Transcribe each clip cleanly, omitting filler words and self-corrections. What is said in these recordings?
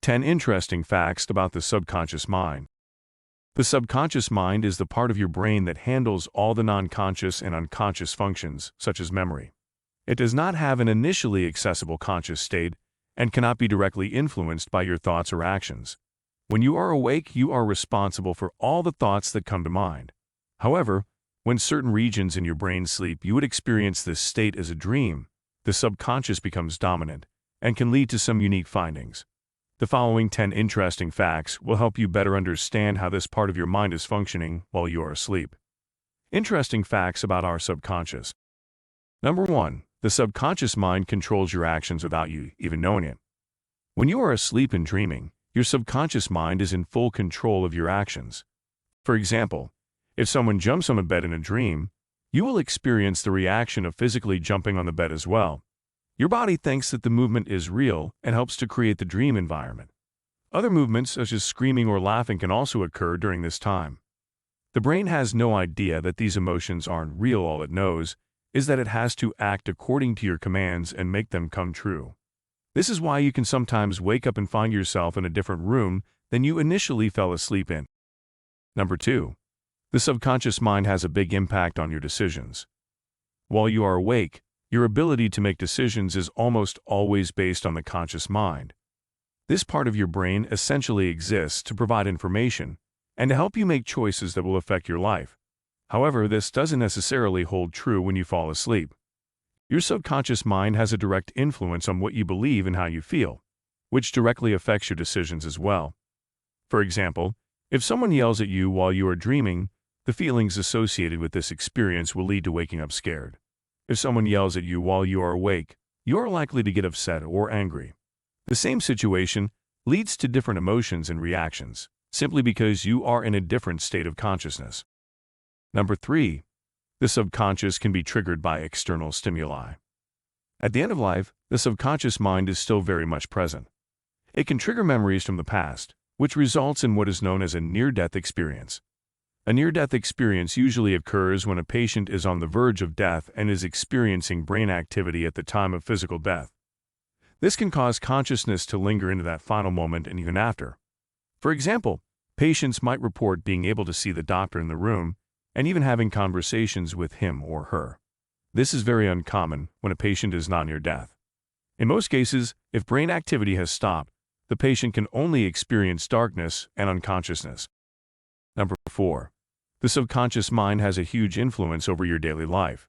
10 interesting facts about the subconscious mind. The subconscious mind is the part of your brain that handles all the non-conscious and unconscious functions, such as memory. It does not have an initially accessible conscious state and cannot be directly influenced by your thoughts or actions. When you are awake, you are responsible for all the thoughts that come to mind. However, when certain regions in your brain sleep, you would experience this state as a dream. The subconscious becomes dominant and can lead to some unique findings. The following 10 interesting facts will help you better understand how this part of your mind is functioning while you are asleep. Interesting facts about our subconscious. Number 1. The subconscious mind controls your actions without you even knowing it. When you are asleep and dreaming, your subconscious mind is in full control of your actions. For example, if someone jumps on the bed in a dream, you will experience the reaction of physically jumping on the bed as well. Your body thinks that the movement is real and helps to create the dream environment. Other movements, such as screaming or laughing, can also occur during this time. The brain has no idea that these emotions aren't real. All it knows is that it has to act according to your commands and make them come true. This is why you can sometimes wake up and find yourself in a different room than you initially fell asleep in. Number 2. The subconscious mind has a big impact on your decisions. While you are awake, your ability to make decisions is almost always based on the conscious mind. This part of your brain essentially exists to provide information and to help you make choices that will affect your life. However, this doesn't necessarily hold true when you fall asleep. Your subconscious mind has a direct influence on what you believe and how you feel, which directly affects your decisions as well. For example, if someone yells at you while you are dreaming, the feelings associated with this experience will lead to waking up scared. If someone yells at you while you are awake, you are likely to get upset or angry. The same situation leads to different emotions and reactions, simply because you are in a different state of consciousness. Number 3. The subconscious can be triggered by external stimuli. At the end of life, the subconscious mind is still very much present. It can trigger memories from the past, which results in what is known as a near-death experience. A near-death experience usually occurs when a patient is on the verge of death and is experiencing brain activity at the time of physical death. This can cause consciousness to linger into that final moment and even after. For example, patients might report being able to see the doctor in the room and even having conversations with him or her. This is very uncommon when a patient is not near death. In most cases, if brain activity has stopped, the patient can only experience darkness and unconsciousness. Number 4. The subconscious mind has a huge influence over your daily life.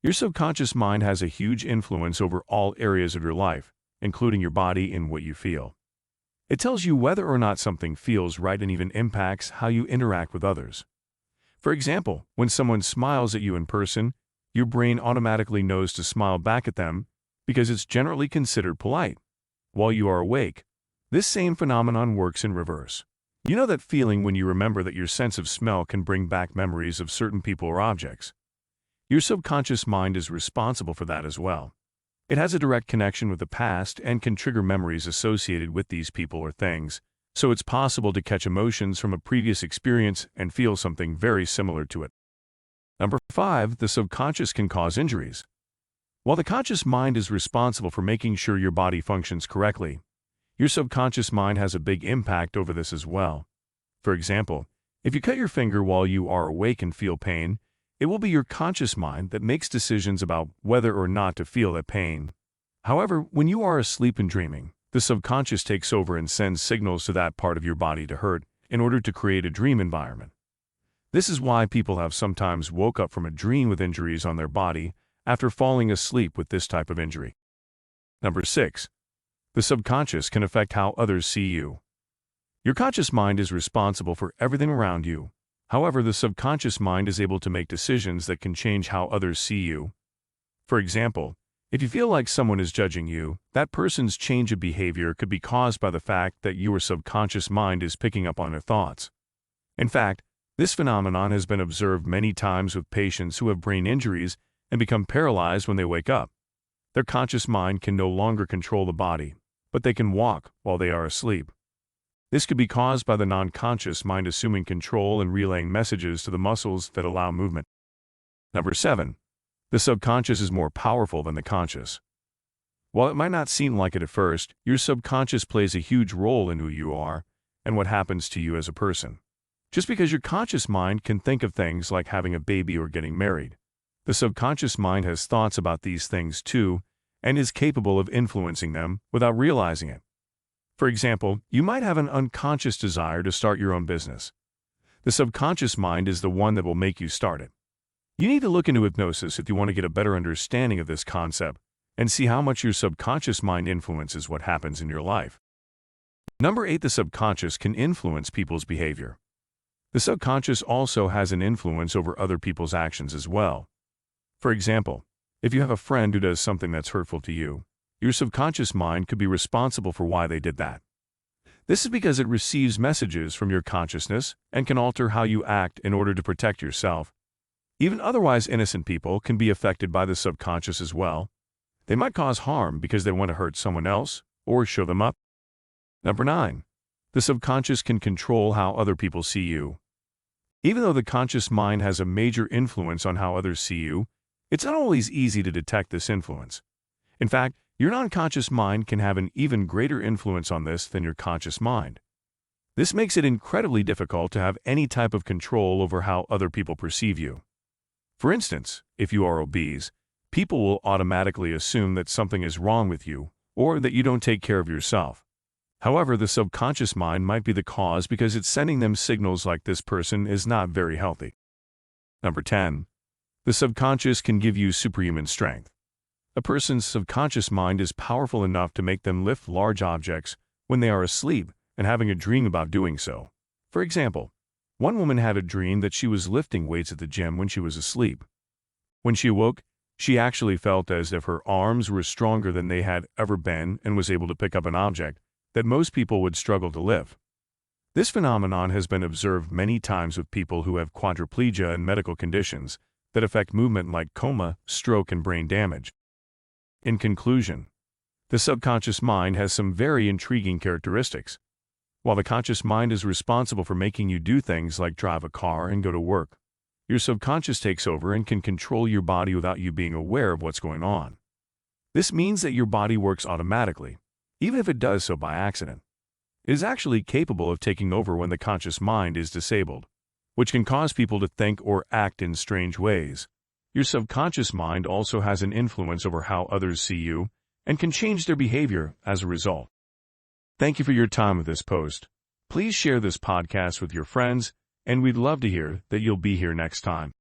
Your subconscious mind has a huge influence over all areas of your life, including your body and what you feel. It tells you whether or not something feels right and even impacts how you interact with others. For example, when someone smiles at you in person, your brain automatically knows to smile back at them because it's generally considered polite. While you are awake, this same phenomenon works in reverse. You know that feeling when you remember that your sense of smell can bring back memories of certain people or objects. Your subconscious mind is responsible for that as well. It has a direct connection with the past and can trigger memories associated with these people or things, so it's possible to catch emotions from a previous experience and feel something very similar to it. Number 5. The subconscious can cause injuries. While the conscious mind is responsible for making sure your body functions correctly, your subconscious mind has a big impact over this as well. For example, if you cut your finger while you are awake and feel pain, it will be your conscious mind that makes decisions about whether or not to feel that pain. However, when you are asleep and dreaming, the subconscious takes over and sends signals to that part of your body to hurt in order to create a dream environment. This is why people have sometimes woke up from a dream with injuries on their body after falling asleep with this type of injury. Number 6. The subconscious can affect how others see you. Your conscious mind is responsible for everything around you. However, the subconscious mind is able to make decisions that can change how others see you. For example, if you feel like someone is judging you, that person's change of behavior could be caused by the fact that your subconscious mind is picking up on their thoughts. In fact, this phenomenon has been observed many times with patients who have brain injuries and become paralyzed when they wake up. Their conscious mind can no longer control the body, but they can walk while they are asleep. This could be caused by the non-conscious mind assuming control and relaying messages to the muscles that allow movement. Number 7. The subconscious is more powerful than the conscious. While it might not seem like it at first, your subconscious plays a huge role in who you are and what happens to you as a person. Just because your conscious mind can think of things like having a baby or getting married, the subconscious mind has thoughts about these things too and is capable of influencing them without realizing it. For example, you might have an unconscious desire to start your own business. The subconscious mind is the one that will make you start it. You need to look into hypnosis if you want to get a better understanding of this concept and see how much your subconscious mind influences what happens in your life. Number 8. The subconscious can influence people's behavior. The subconscious also has an influence over other people's actions as well. For example, if you have a friend who does something that's hurtful to you, your subconscious mind could be responsible for why they did that. This is because it receives messages from your consciousness and can alter how you act in order to protect yourself. Even otherwise innocent people can be affected by the subconscious as well. They might cause harm because they want to hurt someone else or show them up. Number 9. The subconscious can control how other people see you. Even though the conscious mind has a major influence on how others see you, it's not always easy to detect this influence. In fact, your non-conscious mind can have an even greater influence on this than your conscious mind. This makes it incredibly difficult to have any type of control over how other people perceive you. For instance, if you are obese, people will automatically assume that something is wrong with you or that you don't take care of yourself. However, the subconscious mind might be the cause because it's sending them signals like this person is not very healthy. Number 10. The subconscious can give you superhuman strength. A person's subconscious mind is powerful enough to make them lift large objects when they are asleep and having a dream about doing so. For example, one woman had a dream that she was lifting weights at the gym when she was asleep. When she awoke, she actually felt as if her arms were stronger than they had ever been and was able to pick up an object that most people would struggle to lift. This phenomenon has been observed many times with people who have quadriplegia and medical conditions that affect movement like coma, stroke, and brain damage. In conclusion, the subconscious mind has some very intriguing characteristics. While the conscious mind is responsible for making you do things like drive a car and go to work, your subconscious takes over and can control your body without you being aware of what's going on. This means that your body works automatically, even if it does so by accident. It is actually capable of taking over when the conscious mind is disabled, which can cause people to think or act in strange ways. Your subconscious mind also has an influence over how others see you and can change their behavior as a result. Thank you for your time with this post. Please share this podcast with your friends, and we'd love to hear that you'll be here next time.